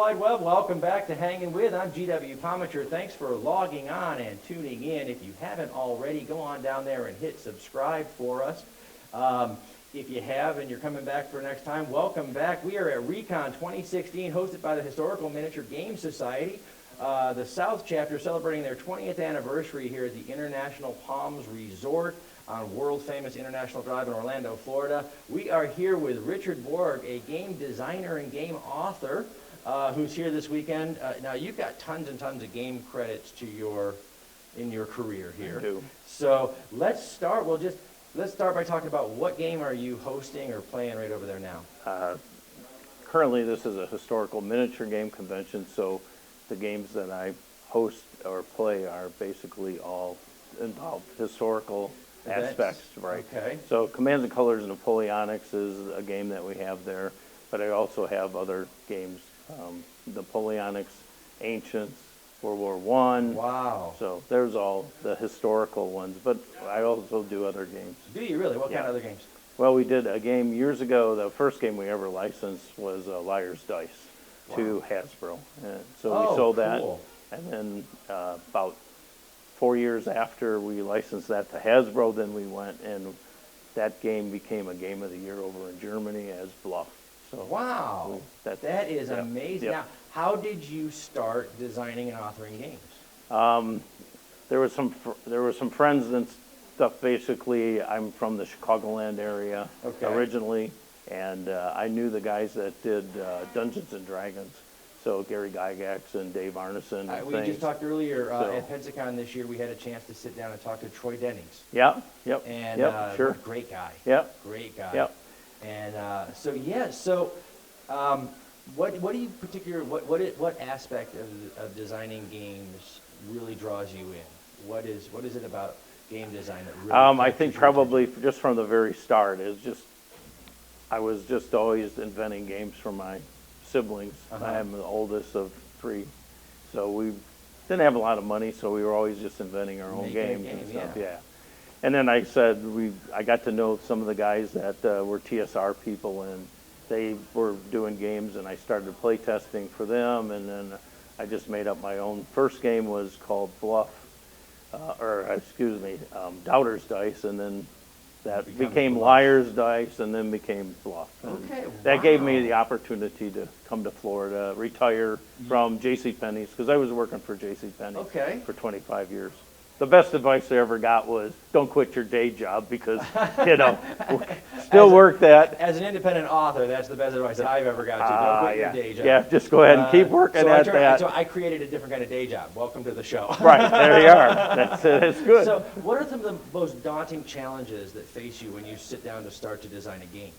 Wide Web. Welcome back to Hangin' With. I'm G.W. Pomichter. Thanks for logging on and tuning in. If you haven't already, go on down there and hit subscribe for us. If you have and you're coming back for next time, welcome back. We are at ReCon2016, hosted by the Historical Miniature Game Society. The South Chapter celebrating their 20th anniversary here at the International Palms Resort on world-famous International Drive in Orlando, Florida. We are here with Richard Borg, a game designer and game author, who's here this weekend. Now, you've got tons and tons of game credits in your career here. I do. So let's start. Let's start by talking about what game are you hosting or playing right over there now? Currently, this is a historical miniature game convention, so the games that I host or play are basically all involve historical aspects, right? Okay. So Commands and Colors Napoleonics is a game that we have there, but I also have other games, Napoleonics, Ancients, World War I. Wow. So there's all the historical ones, but I also do other games. Do you really? What kind of other games? Well, we did a game years ago. The first game we ever licensed was Liar's Dice to Hasbro. And so we sold that. And then about 4 years after we licensed that to Hasbro, then we went and that game became a Game of the Year over in Germany as Bluff. So wow, that is amazing. Now, how did you start designing and authoring games? There were some friends and stuff. Basically, I'm from the Chicagoland area originally, and I knew the guys that did Dungeons and Dragons. So Gary Gygax and Dave Arneson. We just talked earlier at Pensacon this year. We had a chance to sit down and talk to Troy Dennings. Yeah, yep. And sure. Great guy. Yep. Great guy. Yep. And what do you what aspect of designing games really draws you in? What is it about game design that really? I think probably just from the very start I was just always inventing games for my siblings. I am the oldest of three, so we didn't have a lot of money, so we were always just inventing our own games and stuff. Yeah. And then I got to know some of the guys that were TSR people, and they were doing games, and I started play testing for them, and then I just made up my own. First game was called Bluff, Doubter's Dice, and then that became Liar's Dice, and then became Bluff. That gave me the opportunity to come to Florida, retire from JCPenney's, because I was working for JCPenney for 25 years. The best advice I ever got was, don't quit your day job, because, still work that. As an independent author, that's the best advice that I've ever got, too. Don't quit your day job. Yeah, just go ahead and keep working at that. So I created a different kind of day job. Welcome to the show. Right, there you are. That's good. So what are some of the most daunting challenges that face you when you sit down to start to design a game?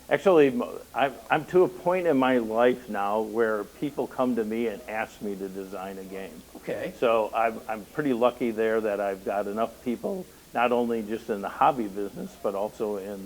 Actually, I'm to a point in my life now where people come to me and ask me to design a game. Okay. So I'm pretty lucky there that I've got enough people, not only just in the hobby business, but also in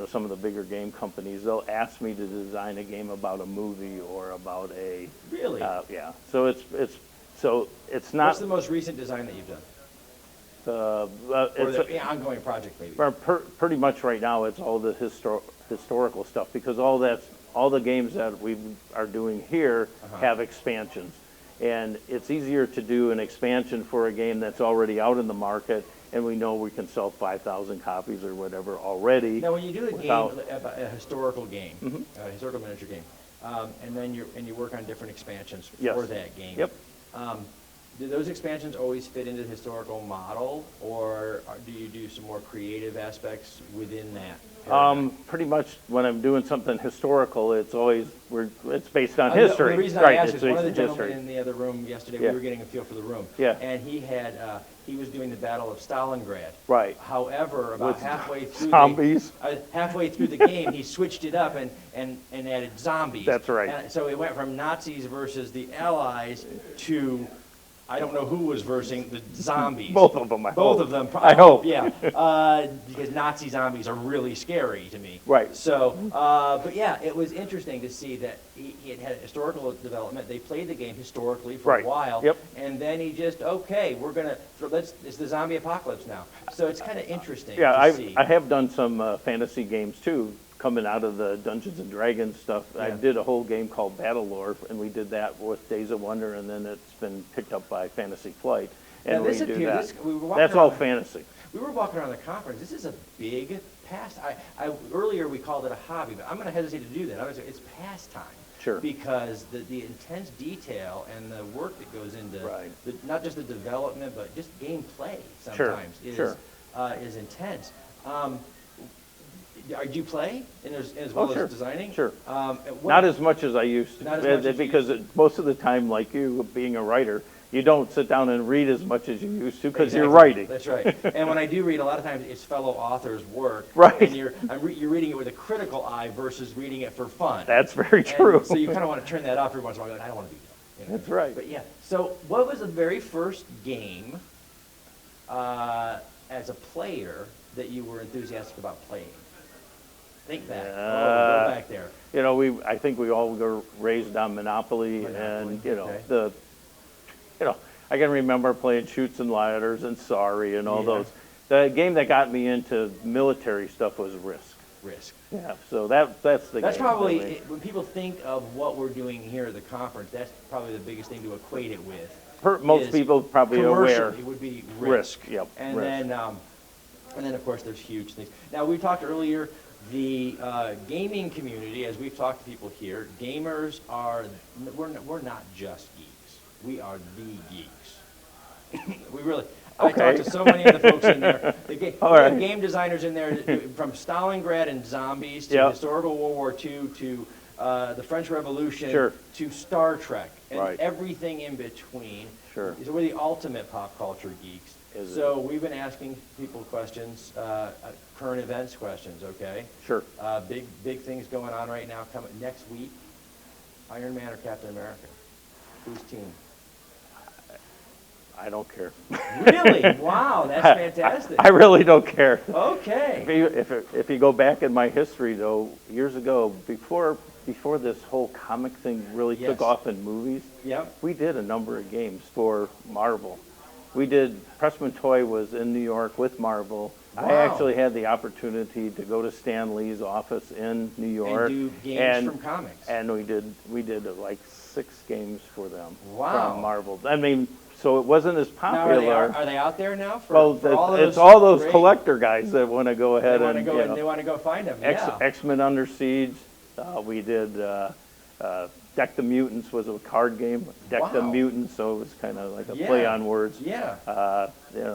some of the bigger game companies. They'll ask me to design a game about a movie or about a. Really? Yeah. So it's not. What's the most recent design that you've done? Or the ongoing project, maybe. Pretty much right now, it's all the historical stuff, because all the games that we are doing here have expansions, and it's easier to do an expansion for a game that's already out in the market, and we know we can sell 5,000 copies or whatever already. Now, when you do a historical game, a historical miniature game, and then you work on different expansions for that game. Yep. Do those expansions always fit into the historical model, or do you do some more creative aspects within that? Pretty much when I'm doing something historical, it's based on history. The reason I asked is one of the gentlemen in the other room yesterday, we were getting a feel for the room, and he was doing the Battle of Stalingrad. Right. However, about halfway through the game, he switched it up and added zombies. That's right. And so it went from Nazis versus the Allies to, I don't know who was versing the zombies. Both of them, I hope. Both of them. I hope. Yeah, because Nazi zombies are really scary to me. Right. So, but yeah, it was interesting to see that he had a historical development. They played the game historically for a while. Yep. And then he just, it's the zombie apocalypse now. So it's kind of interesting to see. I have done some fantasy games too, coming out of the Dungeons and Dragons stuff. I Yeah. did a whole game called Battle Lore, and we did that with Days of Wonder, and then it's been picked up by Fantasy Flight. And Now, this we do appeared- that. this- we were walking That's all around- fantasy. We were walking around the conference. This is a big earlier we called it a hobby, but I'm going to hesitate to do that. It's pastime. Sure. Because the intense detail and the work that goes into Right. not just the development, but just gameplay Sure, sometimes sure. Is intense. Do you play as well sure, as designing? sure. What- Not as much as I used to. Not as much as you because most of the time, like you, being a writer, you don't sit down and read as much as you used to because you're Exactly. writing. That's right. And when I do read, a lot of times it's fellow authors' work. Right. And you're reading it with a critical eye versus reading it for fun. That's very And true. so you kind of want to turn that off every once in a while. Like, I don't want to do that. You know? That's right. But yeah. So what was the very first game as a player that you were enthusiastic about playing? Think back. Go back there. You know, I think we all were raised on Monopoly, and okay. I can remember playing Chutes and Ladders and Sorry and all Yeah. those. The game that got me into military stuff was Risk. Risk. Yeah, so that's the That's game. probably, for me. when people think of what we're doing here at the conference, that's probably the biggest thing to equate it with. Most is people probably aware. Commercially, it would be Risk, Risk. yep, And Risk. then, of course, there's huge things. Now, we talked earlier, the gaming community, as we've talked to people here, gamers we're not just geeks. We are the geeks. We really, I Okay. talked to so many of the folks in there. All We have right. game designers in there from Stalingrad and zombies to Yep. historical World War II to the French Revolution Sure. to Star Trek and Right. everything in between. Sure. So we're the ultimate pop culture geeks. Is So we've been asking people questions, current events questions, okay? Sure. Big things going on right now coming next week. Iron Man or Captain America? Whose team? I don't care. Really? Wow, that's fantastic. I really don't care. Okay. If you go back in my history, though, years ago, before this whole comic thing really Yes. took off in movies, Yep. we did a number of games for Marvel. We did, Pressman Toy was in New York with Marvel. I Wow. actually had the opportunity to go to Stan Lee's office in New York. And do games from comics. And we did like 6 games for them. Wow. From Marvel. I mean, so it wasn't as Now, popular. are they out there now? For Well, all it's all those great- collector guys that want to go They ahead want to and, go. you know, They want to go find them. Yeah. X-Men Under Siege. We did Deck the Mutants was a card game. Deck the Wow. Mutants, so it was kind of like a Yeah. play on words. Yeah.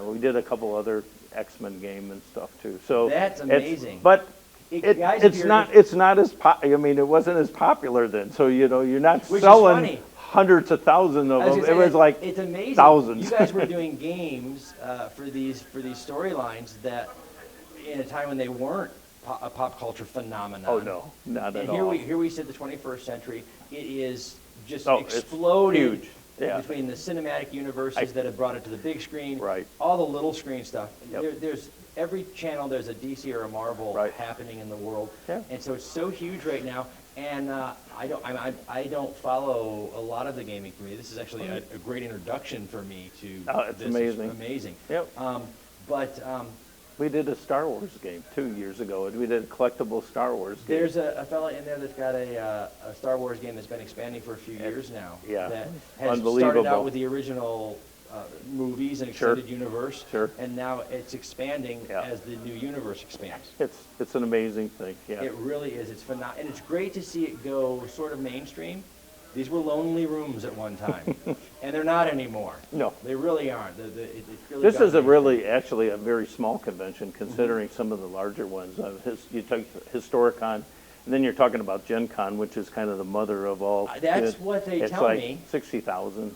We did a couple other X-Men game and stuff too. So That's it's- amazing. But Guys, if it's you're- not as I mean, it wasn't as popular then. So you're not Which is selling funny. hundreds of thousands of I was them. gonna It say, was like it's amazing. thousands. You guys were doing games for these storylines that in a time when they weren't a pop culture phenomenon. Oh no, not at And all. here we sit the 21st century. It is just Oh, it's exploded huge. Yeah. between the cinematic universes that have brought it to the big screen, Right. all the little screen stuff. Yep. There's every channel. There's a DC or a Marvel Right. happening in the world, Yeah. and so it's so huge right now. And I don't follow a lot of the gaming community. This is actually a great introduction for me to. Oh, it's this. amazing. It's amazing. Yep. But We did a Star Wars game 2 years ago. We did a collectible Star Wars game. there's a fella in there that's got a Star Wars game that's been expanding for a few years now. Yeah. That has started Unbelievable. out with the original movies and Sure. extended universe. Sure. And now it's expanding Yeah. as the new universe expands. It's an amazing thing. Yeah. It really is. It's phenomenal. And it's great to see it go sort of mainstream. These were lonely rooms at one time, and they're not anymore. No. They really aren't. It's really This gotten is a mainstream. actually a very small convention considering some of the larger ones. You take Historicon, and then you're talking about Gen Con, which is kind of the mother of all. That's what they tell me. It's like 60,000,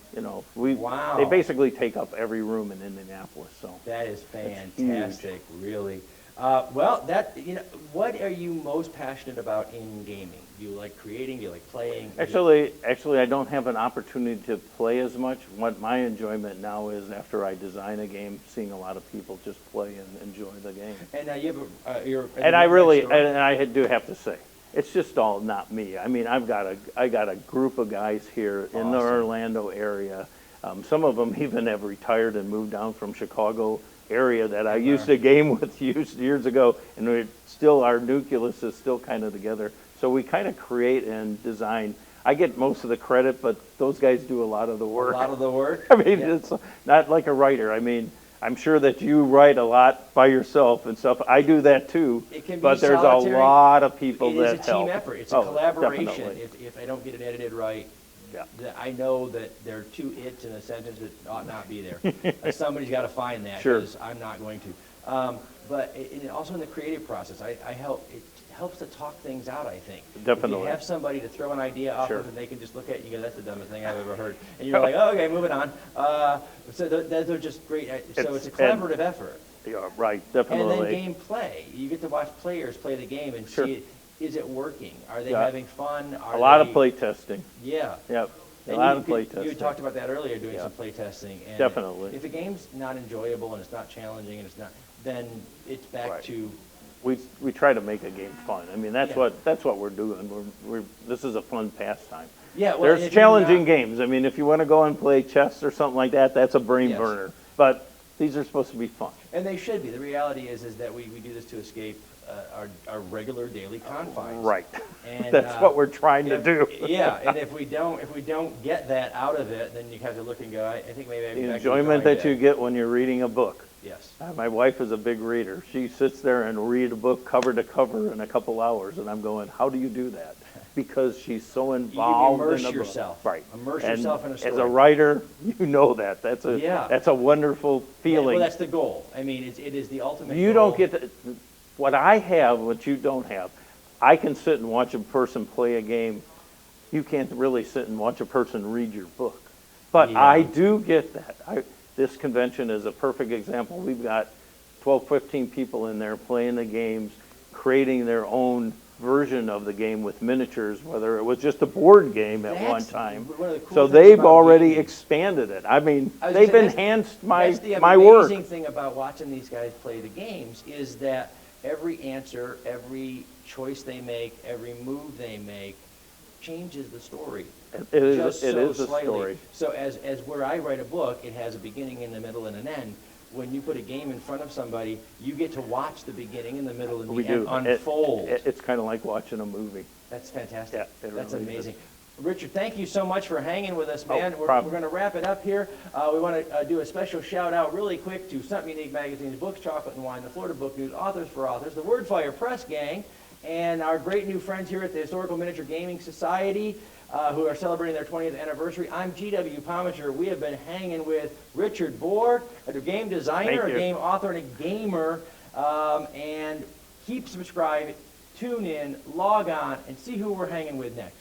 Wow. They basically take up every room in Indianapolis, so. That is huge. fantastic, really. What are you most passionate about in gaming? Do you like creating? Do you like playing? Actually, I don't have an opportunity to play as much. What my enjoyment now is after I design a game, seeing a lot of people just play and enjoy the game. And you have you're. And I do have to say, it's just all not me. I mean, I got a group of guys here in the Awesome. Orlando area. Some of them even have retired and moved down from Chicago area that I used to game with years ago, and our nucleus is still kind of together. So we kind of create and design. I get most of the credit, but those guys do a lot of the work. A lot of the work? I mean, it's not like a writer. I mean, I'm sure that you write a lot by yourself and stuff. I do that too. It can be but there's solitary. A lot of people that help. It is a team effort. It's a collaboration. Definitely. If I don't get it edited right, I know that there are two "its" in a sentence that ought not be there. Somebody's got to find that, because I'm not going to. But also in the creative process, it helps to talk things out, I think. Definitely. If you have somebody to throw an idea off of, and they can just look at it and go, that's the dumbest thing I've ever heard. And you're like, oh, okay, moving on. So those are just great. So it's a collaborative effort. Yeah, right, definitely. And then game play. You get to watch players play the game and see, is it working? Are they having fun? A lot of play testing. Yeah. Yep. A lot of play testing. You talked about that earlier, doing some play testing. And definitely. If a game's not enjoyable and it's not challenging and it's not, then it's back to. We try to make a game fun. I mean, that's what we're doing. This is a fun pastime. Yeah, well, there's challenging games. I mean, if you want to go and play chess or something like that, that's a brain burner. But these are supposed to be fun. And they should be. The reality is that we do this to escape our regular daily confines. Right. And that's what we're trying to do. Yeah, and if we don't get that out of it, then you have to look and go, I think maybe the enjoyment that you get when you're reading a book. Yes. My wife is a big reader. She sits there and reads a book cover to cover in a couple hours, and I'm going, how do you do that? Because she's so involved in the book. Immerse yourself. Right. Immerse yourself in a story. As a writer, you know that. That's a wonderful feeling. Well, that's the goal. I mean, it is the ultimate goal. You don't get to, what I have, what you don't have. I can sit and watch a person play a game. You can't really sit and watch a person read your book. But I do get that. This convention is a perfect example. We've got 12, 15 people in there playing the games, creating their own version of the game with miniatures, whether it was just a board game at one time. So they've already expanded it. I mean, they've enhanced my work. The amazing thing about watching these guys play the games is that every answer, every choice they make, every move they make changes the story. It is a story. So as where I write a book, it has a beginning, in the middle, and an end. When you put a game in front of somebody, you get to watch the beginning and the middle and the end unfold. It's kind of like watching a movie. That's fantastic. Yeah, That's really amazing. Richard, thank you so much for hanging with us, man. We're problem. going to wrap it up here. We want to do a special shout out really quick to Something Unique Magazine's Books, Chocolate and Wine, the Florida Book News, Authors for Authors, the Wordfire Press Gang, and our great new friends here at the Historical Miniature Gaming Society, who are celebrating their 20th anniversary. I'm G.W. Pomichter. We have been hanging with Richard Borg, a game designer, a game author, and a gamer. And keep subscribed, tune in, log on, and see who we're hanging with next.